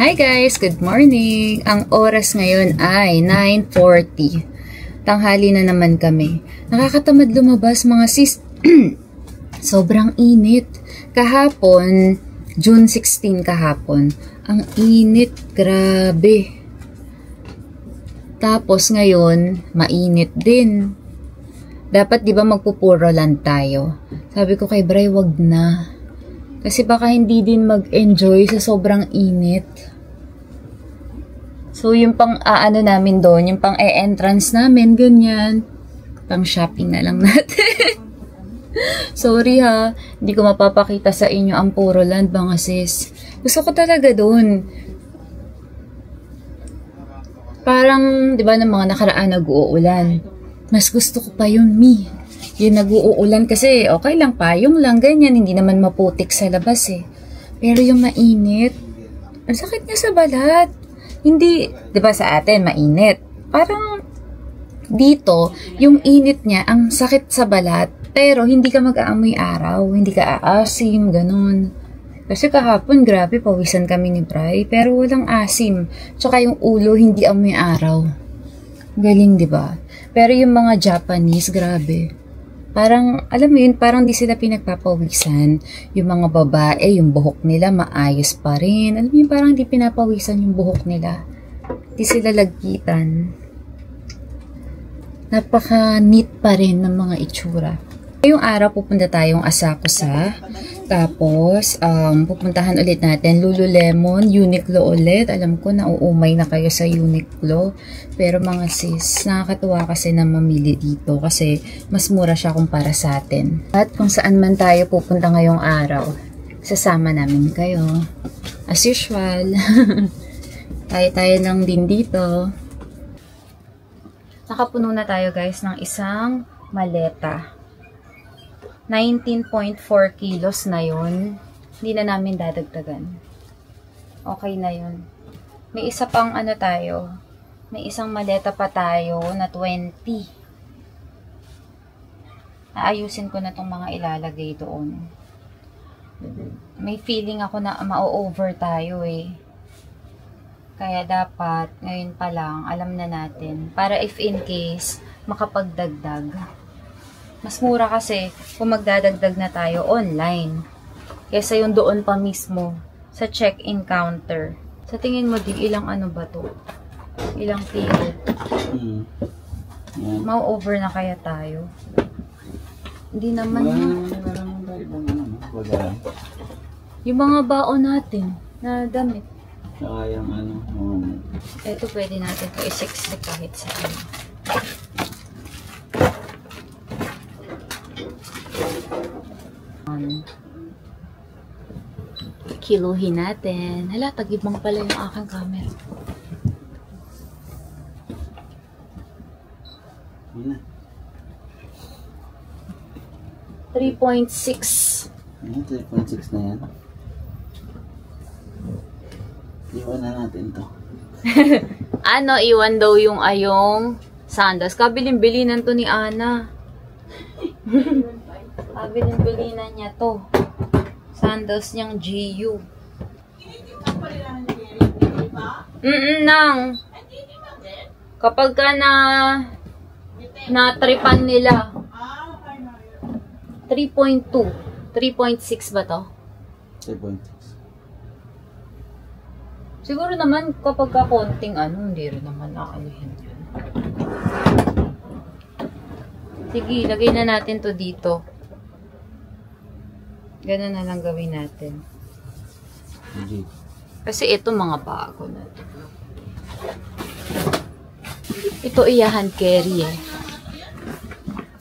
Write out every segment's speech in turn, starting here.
Hi guys! Good morning! Ang oras ngayon ay 9:40. Tanghali na naman kami. Nakakatamad lumabas mga sis. Sobrang init. Kahapon, June 16 kahapon. Ang init, grabe. Tapos ngayon, mainit din. Dapat di ba magpupuro lang tayo? Sabi ko kay Bray, wag na. Kasi baka hindi din mag-enjoy sa sobrang init. So, yung pang namin doon, yung pang e-entrance namin, ganyan. Pang shopping na lang natin. Sorry ha, hindi ko mapapakita sa inyo ang Puro Land, mga sis. Gusto ko talaga doon. Parang, di ba, ng mga nakaraan nag-uulan. Mas gusto ko pa yun, Yung nag-uulan kasi okay lang, payong lang, ganyan. Hindi naman maputik sa labas eh. Pero yung mainit, ang sakit niya sa balat. Hindi, di ba sa atin, mainit. Parang dito, yung init niya, ang sakit sa balat. Pero hindi ka mag-aamoy araw, hindi ka aasim, ganun. Kasi kahapon, grabe, pawisan kami ni Bray. Pero walang asim. Tsaka yung ulo, hindi amoy araw. Galing, di ba? Pero yung mga Japanese, grabe. Parang, alam mo yun, parang di sila pinagpapawisan. Yung mga babae, yung buhok nila maayos pa rin. Alam mo yun, parang di pinapawisan yung buhok nila. Di sila lagkitan. Napaka-neat pa rin ng mga itsura. Ngayong araw, pupunta tayong Asakusa. Tapos, pupuntahan ulit natin Lululemon, Uniqlo ulit. Alam ko, nauumay na kayo sa Uniqlo. Pero mga sis, nakakatuwa kasi na mamili dito kasi mas mura siya kumpara sa atin. At kung saan man tayo pupunta ngayong araw, sasama namin kayo. As usual. Tayo lang din dito. Nakapuno na tayo guys ng isang maleta. 19.4 kilos na yun. Hindi na namin dadagdagan. Okay na yun. May isa pang tayo. May isang maleta pa tayo na 20. Aayusin ko na tong mga ilalagay doon. May feeling ako na ma-over tayo eh. Kaya dapat, ngayon pa lang, alam na natin. Para if in case, makapagdagdag. Mas mura kasi kung magdadagdag na tayo online. Kesa yung doon pa mismo sa check-in counter. Sa tingin mo, ilang ba to? Ilang kilo? Ma-over na kaya tayo? Hindi naman yung mga baon natin na damit. Saka yung Ito pwede natin ito isiksik kahit saan. Kiluhin natin. Hala, tagibang pala yung aking camera. Yun na. 3.6. 3.6 na yan. Iwan na natin to. Iwan daw yung ayong sandals. Kabilin-bilinan to ni Ana. Kabilin-bilinan niya to. Sandals niyang GU. Nang. Kapag ka na-tripan nila. 3.2. 3.6 ba to? 3.6. Siguro naman kapag ka konting hindi rin naman naalihin yun. Sige, lagay na natin to dito. Ganun na lang gawin natin. Kasi ito mga bago na to. Ito hand carry eh.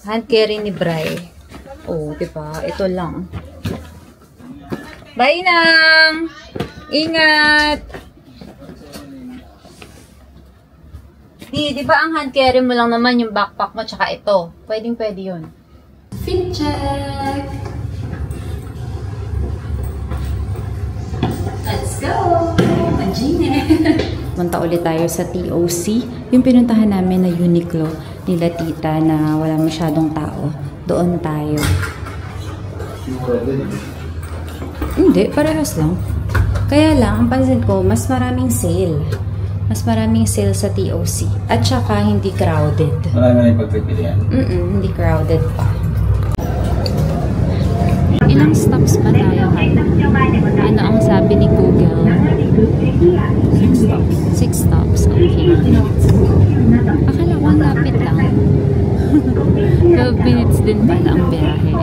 Hand carry ni Bray. Oh, diba? Ito lang. Bye nang! Ingat! Di ba ang hand carry mo lang naman yung backpack mo tsaka ito? Pwedeng-pwede yun. Fit check! Let's go! Magine! Punta ulit tayo sa TOC. Yung pinuntahan namin na Uniqlo nila tita na wala masyadong tao. Doon tayo. Hindi, parehas lang. Kaya lang, ang pansin ko, mas maraming sale. Mas maraming sale sa TOC. At saka, hindi crowded. Marami na yung pagpipilian. Hindi crowded pa. Ilang stops pa tayo? Ano ang sabi ni Google? 6 stops. 6 stops, okay. Akala ko lapit lang. 12 minutes din pala ang biyahe.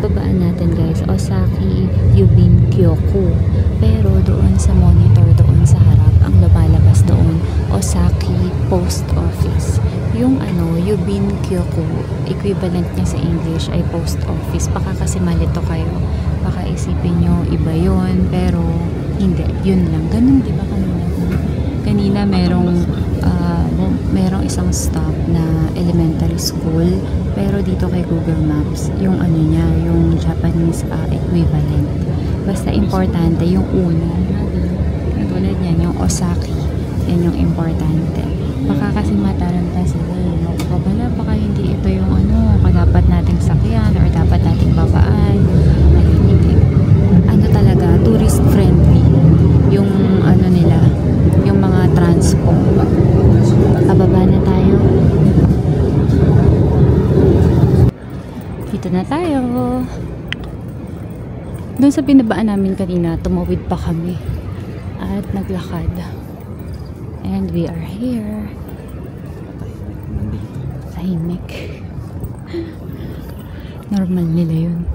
Babaan natin guys, Osaki Yubin Kyoku. Pero doon sa monitor, doon sa harap, ang lumalabas doon, Osaki Post Office. Yung Yubin Kyoku, equivalent niya sa English ay Post Office. Baka kasi malito kayo. Baka isipin nyo, iba yun. Pero, hindi. Yun lang. Ganun, di ba kanina? Kanina merong isang stop na elementary school. Pero dito kay Google Maps, yung niya, yung Japanese equivalent. Basta importante, yung una. Katulad niyan, yung Osaki. Yan yung importante. Baka kasi mataranta sila. Wala, baka hindi ito yung dapat nating sakyan or dapat nating babaan. Ay, hindi. Talaga, tourist friendly. Yung nila, yung mga transport. Pababa na tayo. Dito na tayo. Doon sa binabaan namin kanina, tumawid pa kami. At naglakad. And we are here. Tahimik. Normal nila yun.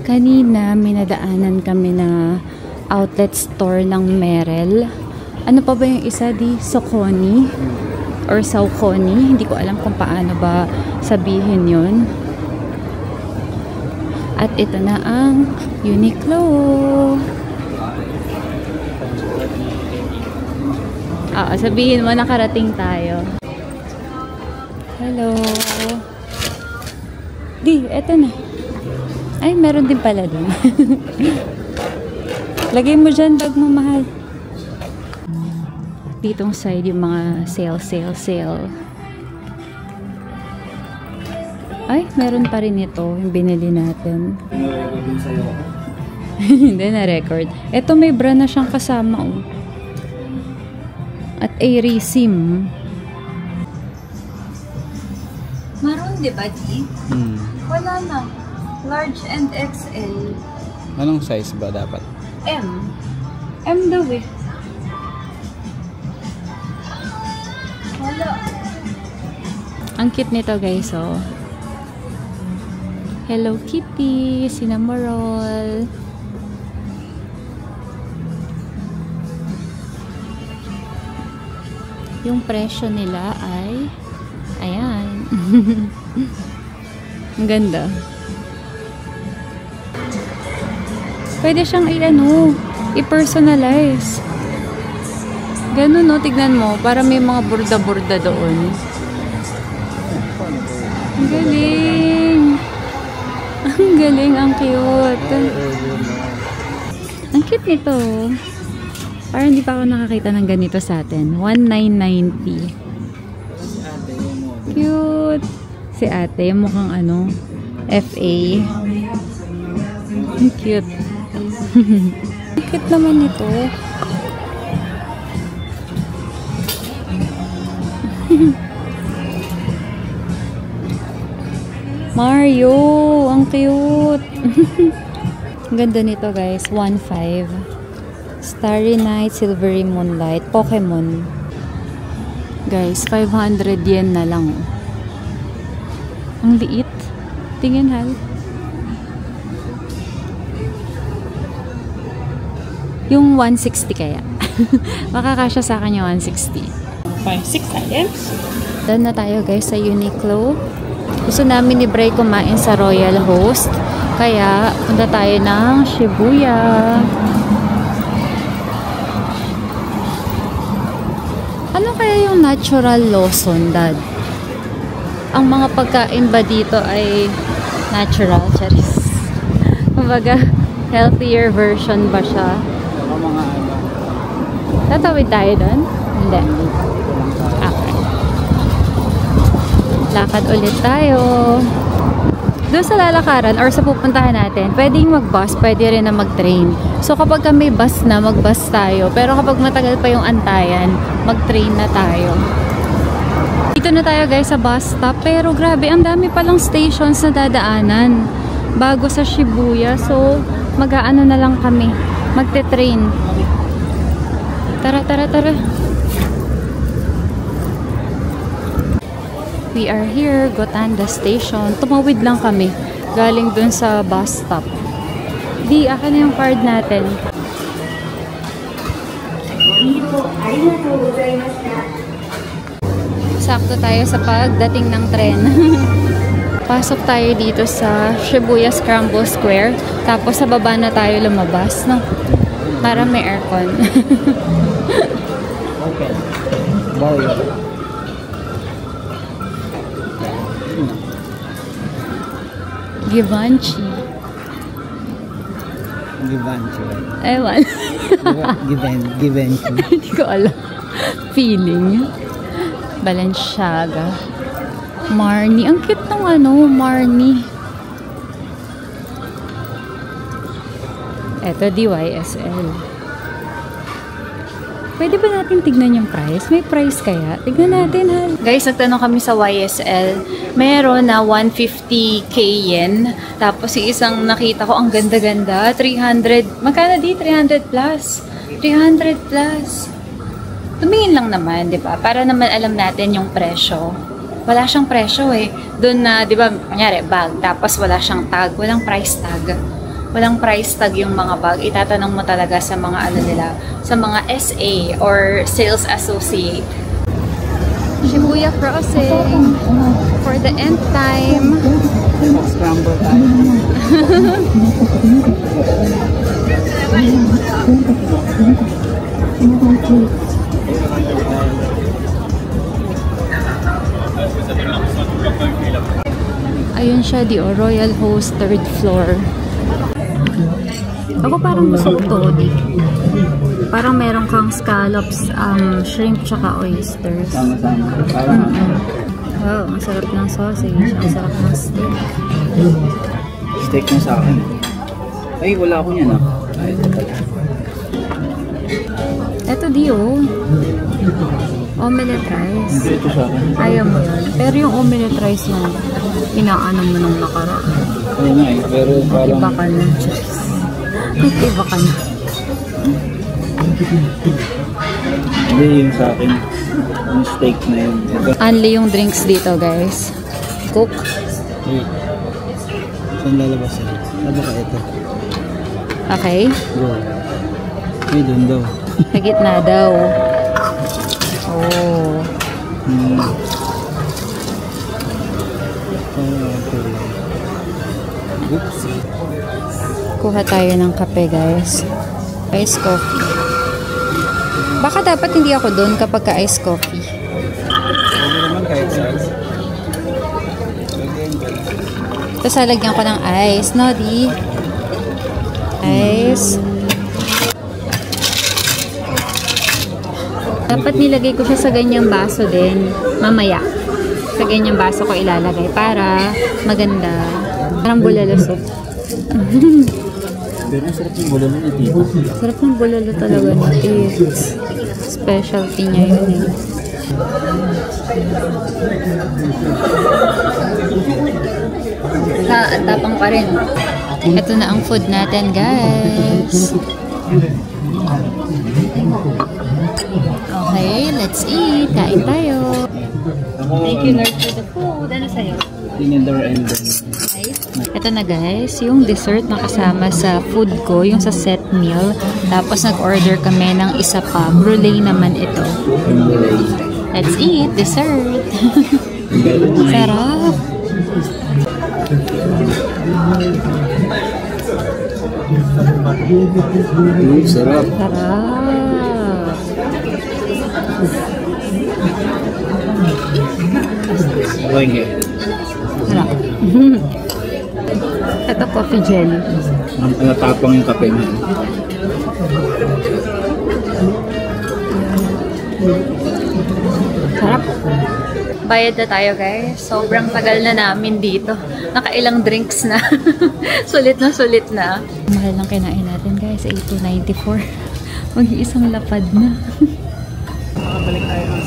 Kanina, minadaanan kami na outlet store ng Merrell. Ano pa ba yung isa di? Saucony? Or Saucony? Hindi ko alam kung paano ba sabihin yun. At ito na ang Uniqlo. Sabihin mo, nakarating tayo. Hello. Di, eto na. Ay, meron din pala dun. Lagay mo dyan, bag mo mahal. Ditong side yung mga sale. Ay, meron pa rin ito, yung binili natin. Hindi na record. Ito may bra na siyang kasama. At A-Resim. Maroon, di ba, G? Wala na. Large and XL. Anong size ba dapat? M. M daw eh. Wala. Ang cute nito guys, oh. Hello Kitty, Cinnamoroll. Yung presyo nila ay ayan. Ang ganda. Pwede siyang i-personalize. Ganun, no? Tignan mo. Para may mga burda-burda doon. Ang galing. Ang galing. Ang cute. Ang cute nito. Parang hindi pa ako nakakita ng ganito sa atin. 1990. Cute. Si ate, mukhang FA. Ang cute. Cute naman ito. Mario, ang cute. Ang ganda nito guys, 1.5. Starry Night, Silvery Moonlight, Pokemon. Guys, 500 yen na lang. Ang liit. Tingin hal. Yung 160 kaya. Makakasya sa akin yung 160. 5-6 items. Doon na tayo guys sa Uniqlo. Gusto namin ni Bray kumain sa Royal Host. Kaya punta tayo ng Shibuya. Ano kaya yung natural Lawson, Dad? Ang mga pagkain ba dito ay natural? Charis. Kumbaga, healthier version ba siya? Tatawid tayo doon? Hindi. Okay. Lakad ulit tayo. doon sa lalakaran or sa pupuntahan natin, pwedeng mag-bus, pwede rin na mag-train. So kapag may bus na, mag-bus tayo. Pero kapag matagal pa yung antayan, mag-train na tayo. Dito na tayo guys sa bus stop. Pero grabe, ang dami palang stations na dadaanan bago sa Shibuya. So mag-aano na lang kami, magte-train. Tara, tara, tara. We are here, Gotanda Station. Tumawid lang kami. Galing dun sa bus stop. Di, akin na yung card natin. Sakto tayo sa pagdating ng tren. Pasok tayo dito sa Shibuya Scramble Square. Tapos sa baba na tayo lumabas, no? Para may aircon. Okay. Bye. Givenchy. Givenchy. Ewan. Givenchy. Hindi ko alam. Feeling. Balenciaga. Marni. Ang cute ng Marni. Eto, DYSL. Pwede ba natin tignan yung price? May price kaya? Tignan natin, ha? Guys, nagtanong kami sa YSL. Meron na 150k yen. Tapos yung isang nakita ko, ang ganda-ganda. 300. Magkano di? 300 plus. 300 plus. Tumingin lang naman, di ba? Para naman alam natin yung presyo. Wala siyang presyo eh. Doon na, di ba, kunyari, bag. Tapos wala siyang tag. Walang price tag. Walang price tag yung mga bag. Itatanong mo talaga sa mga ano nila, sa mga SA or sales associate. Shibuya crossing for the end time. Scramble time. Ayun siya, di Royal Host, 3rd floor. Ako parang gusto ko to, di. Parang meron kang scallops, shrimp, tsaka oysters. Sama-sama. Parang Wow, ang sarap ng sausage. Ang sarap ng steak. steak na sa akin. Ay, wala ko yan ah. Ay, ito pala. Eto di omelette rice. Hindi ito sa akin. Ayaw mo yun. Pero yung omelette rice na inaano mo nung nakaraan. Ano nga eh, pero parang... Iba ka na. Iba ka na. Hindi yung sa akin. Yung steak na yun. Ito. Only yung drinks dito, guys. Coke. Wait. Saan lalabas yun? Ano ka ito? Okay. Go. Ay, doon daw. Sa gitna daw. Oh. Oops. Kuha tayo ng kape, guys. Ice coffee. Baka dapat hindi ako doon kapag ka-ice coffee. Pwede naman kahit size. Tapos lalagyan ko ng ice, no, di? Ice. Dapat nilagay ko siya sa ganyang baso din. Mamaya. Sa ganyang baso ko ilalagay para maganda. Parang bulalo soup. Pero sarap yung bulalo ni Tito. Sarap ng bulalo talaga ni Tito. Specialty niya yun eh. At tapang pa rin. Ito na ang food natin, guys. Okay, let's eat. Kain tayo. Thank you, Lord, for the food. Ano sa'yo? Never ending. Ito na, guys, yung dessert na kasama sa food ko, yung sa set meal. Tapos nag-order kami ng isa pa. Brulee naman ito. Let's eat dessert. Sarap. Sarap. Sarap. Okay. Sarap. Ito coffee jelly. Ang natapang yung kape mo. Sarap. Bayad na tayo guys. Sobrang tagal na namin dito. Nakailang drinks na. Sulit na sulit na. Mahal lang kinain natin guys. 8,294. Mag-iisang lapad na. Makabalik tayo ng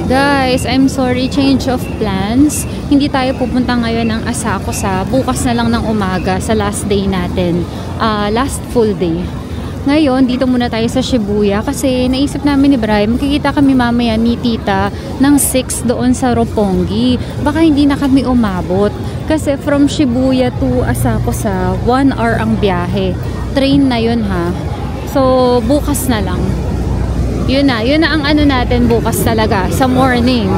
6. Guys, I'm sorry. Change of plans. Hindi tayo pupunta ngayon ng Asakusa. Bukas na lang ng umaga sa last day natin. Last full day. Ngayon, dito muna tayo sa Shibuya kasi naisip namin ni Brian, makikita kami mamaya ni Tita ng 6 doon sa Roppongi. Baka hindi na kami umabot kasi from Shibuya to Asakusa, 1 hour ang biyahe. Train na yun ha. So, bukas na lang. Yun na ang ano natin bukas talaga, sa morning.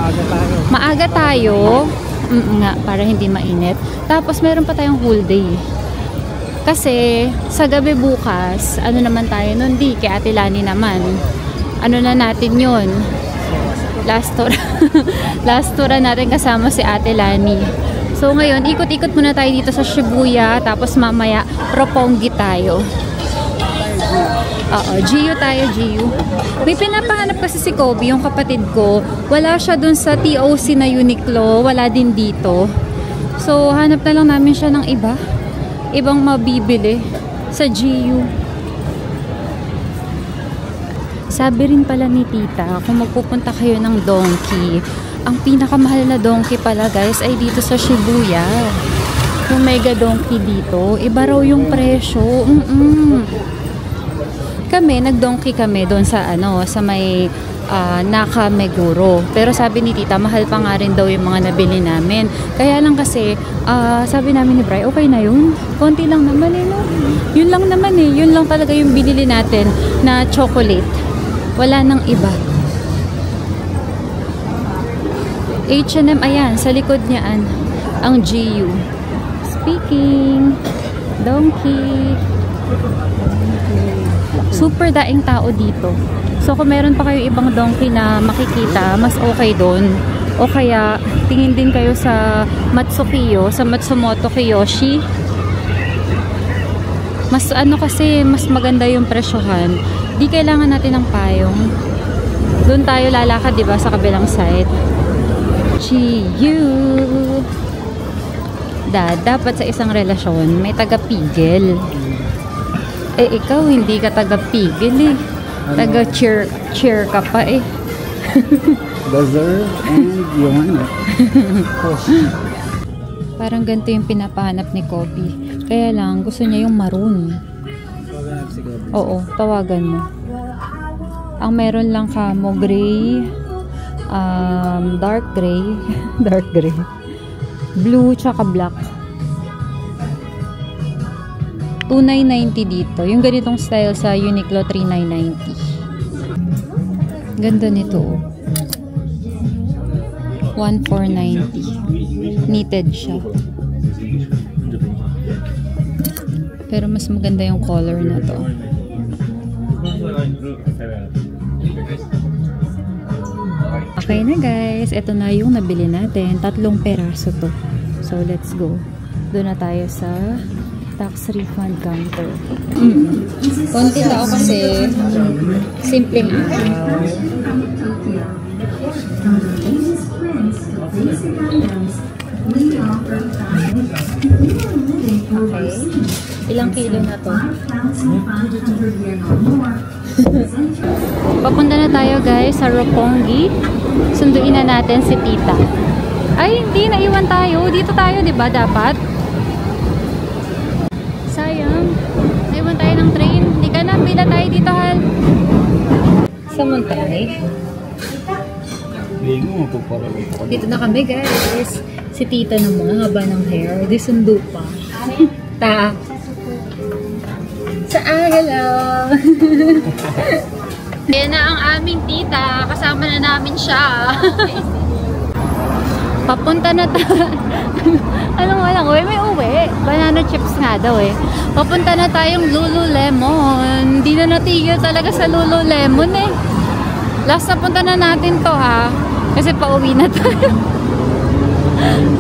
Maaga tayo. Nga, para hindi mainit. Tapos, meron pa tayong whole day. Kasi, sa gabi bukas, ano naman tayo nun? Di, kay Ate Lani naman. Ano na natin yun? Last tour. Last tour natin kasama si Ate Lani. So, ngayon, ikot-ikot muna tayo dito sa Shibuya. Tapos, mamaya, Roppongi tayo. Oo, GU tayo, GU. May pinapahanap kasi si Kobe, yung kapatid ko. Wala siya dun sa TOC na Uniqlo. Wala din dito. So, hanap na lang namin siya ng iba. Ibang mabibili sa GU. Sabi rin pala ni Tita, kung magpupunta kayo ng Donkey, ang pinakamahal na Donkey pala guys ay dito sa Shibuya. Yung Mega Donkey dito, iba raw yung presyo. Kami, nag-donkey kami doon sa ano, sa may Nakameguro. Pero sabi ni Tita, mahal pa nga rin daw yung mga nabili namin. Kaya lang kasi, sabi namin ni Bri, okay na yun. Konti lang naman eh, no? Yun lang naman eh. Yun lang talaga yung binili natin na chocolate. Wala nang iba. H&M, ayan, sa likod niyaan, ang GU. Speaking, donkey. Super daing tao dito. So, kung meron pa kayo ibang donkey na makikita, mas okay doon. O kaya, tingin din kayo sa Matsukiyo, sa Matsumoto Kiyoshi. Mas ano kasi, mas maganda yung presyohan. Di kailangan natin ng payong. Doon tayo lalakad, diba, sa kabilang side. GU. Dapat sa isang relasyon, may taga-pigil. Eh, ikaw, hindi ka taga-pigil eh. Taga-cheer ka pa eh. Buzzer and yung ano. Parang ganito yung pinapahanap ni Kobe. Kaya lang, gusto niya yung maroon. Oo, tawagan mo. Ang meron lang kamo gray, dark gray, dark gray, blue, tsaka black. 2,990 dito. Yung ganitong style sa Uniqlo, 3,990. Ganda nito. 1,490. Knitted siya. Pero mas maganda yung color na to. Okay na guys. Ito na yung nabili natin. 3 peraso to. So let's go. Doon na tayo sa tax refund counter. Konti tao kasi simpleng araw. Okay. Ilang kilo na to? Papunta na tayo guys sa Roppongi. Sunduin na natin si Tita. Ay, hindi, naiwan tayo. Dito tayo, diba? Dapat. Sayang. Naiwan tayo ng train. Hindi ka na. Pila tayo dito, Hal. Sa Monterrey. Dito na kami, guys. Si Tita naman, haba ng hair. Di sundo pa. Ta. Hello. Yan na ang aming tita. Kasama na namin siya. Papunta na tayo. Anong walang uwi? May uwi. Banana chips nga daw eh. Papunta na tayong Lululemon. Hindi na natigil talaga sa Lululemon eh. Last na punta na natin to ha. Kasi pauwi na tayo.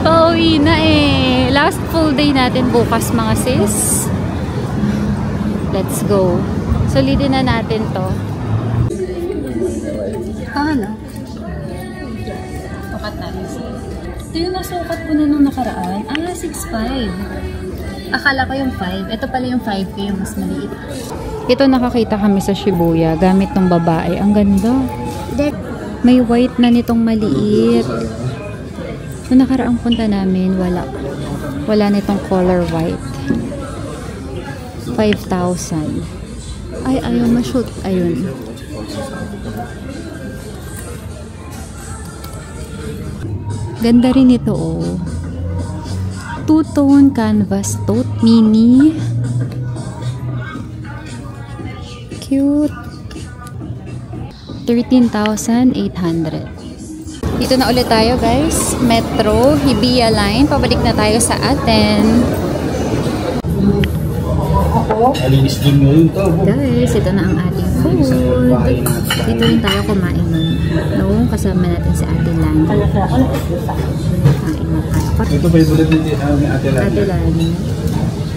Pauwi na eh. Last full day natin bukas mga sis. Let's go. Solidin na natin to. Ano? sukat natin sa'yo. Ito yung nasukat ko na nung nakaraan. 6'5". Akala ko yung 5. Ito pala yung 5 ko, yung mas maliit. Ito nakakita kami sa Shibuya, gamit ng babae. Ang ganda. May white na nitong maliit. Nung nakaraang punta namin, wala. Wala nitong color white. 5,000. Ay, ayaw ma-shoot. Ayun. Ganda rin ito, oh. Two-tone canvas tote mini. Cute. 13,800. Dito na ulit tayo, guys. Metro, Hibiya Line. Pabalik na tayo sa atin. Guys, ito na ang ating food. Dito rin tayo kumain nun. Noong kasama natin si Ate Lani. Kain na tayo. Ito ba yung ulit ni Ate Lani? Ate Lani.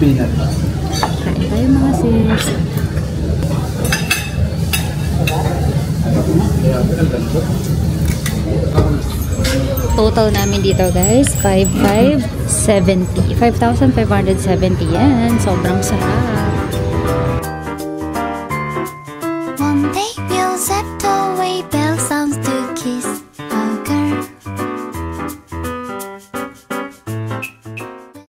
Peanut. Kain tayo mga sis. Total namin dito, guys, 5,570 yan. Sobrang sarap.